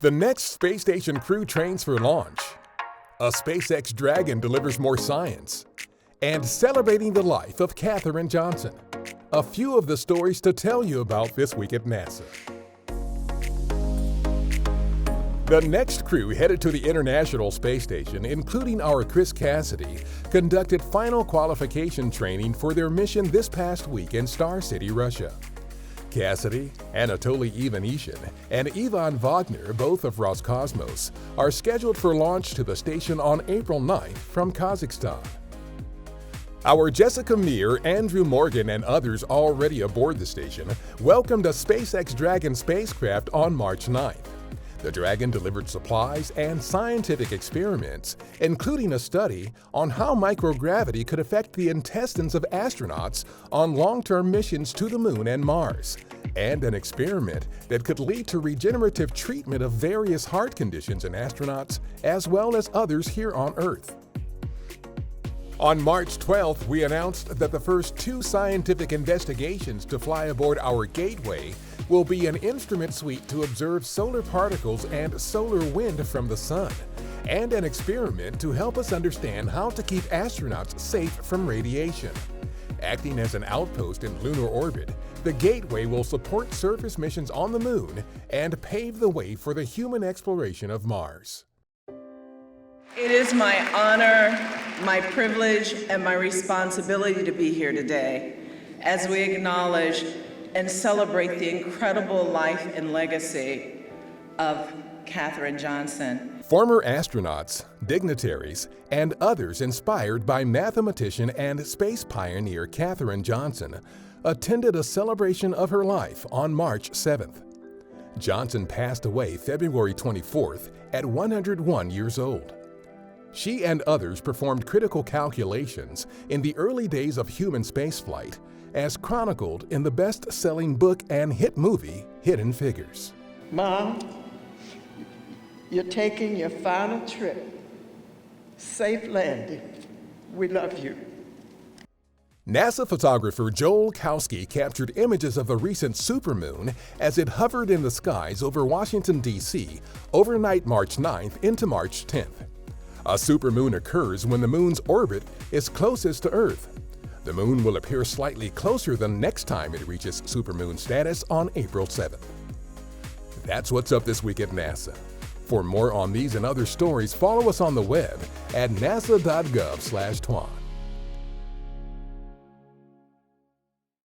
The next space station crew trains for launch. A SpaceX Dragon delivers more science. And celebrating the life of Katherine Johnson. A few of the stories to tell you about this week at NASA. The next crew headed to the International Space Station, including our Chris Cassidy, conducted final qualification training for their mission this past week in Star City, Russia. Cassidy, Anatoly Ivanishin, and Ivan Wagner, both of Roscosmos, are scheduled for launch to the station on April 9th from Kazakhstan. Our Jessica Meir, Andrew Morgan, and others already aboard the station welcomed a SpaceX Dragon spacecraft on March 9th. The Dragon delivered supplies and scientific experiments, including a study on how microgravity could affect the intestines of astronauts on long-term missions to the Moon and Mars, and an experiment that could lead to regenerative treatment of various heart conditions in astronauts as well as others here on Earth. On March 12th, we announced that the first 2 scientific investigations to fly aboard our Gateway will be an instrument suite to observe solar particles and solar wind from the sun, and an experiment to help us understand how to keep astronauts safe from radiation. Acting as an outpost in lunar orbit, the Gateway will support surface missions on the Moon and pave the way for the human exploration of Mars. It is my honor, my privilege, and my responsibility to be here today as we acknowledge and celebrate the incredible life and legacy of Katherine Johnson. Former astronauts, dignitaries, and others inspired by mathematician and space pioneer Katherine Johnson attended a celebration of her life on March 7th. Johnson passed away February 24th at 101 years old. She and others performed critical calculations in the early days of human spaceflight, as chronicled in the best-selling book and hit movie, Hidden Figures. Mom, you're taking your final trip. Safe landing. We love you. NASA photographer Joel Kowski captured images of the recent supermoon as it hovered in the skies over Washington, D.C. overnight March 9th into March 10th. A supermoon occurs when the moon's orbit is closest to Earth. The moon will appear slightly closer the next time it reaches supermoon status on April 7th. That's what's up this week at NASA. For more on these and other stories, follow us on the web at nasa.gov/twan.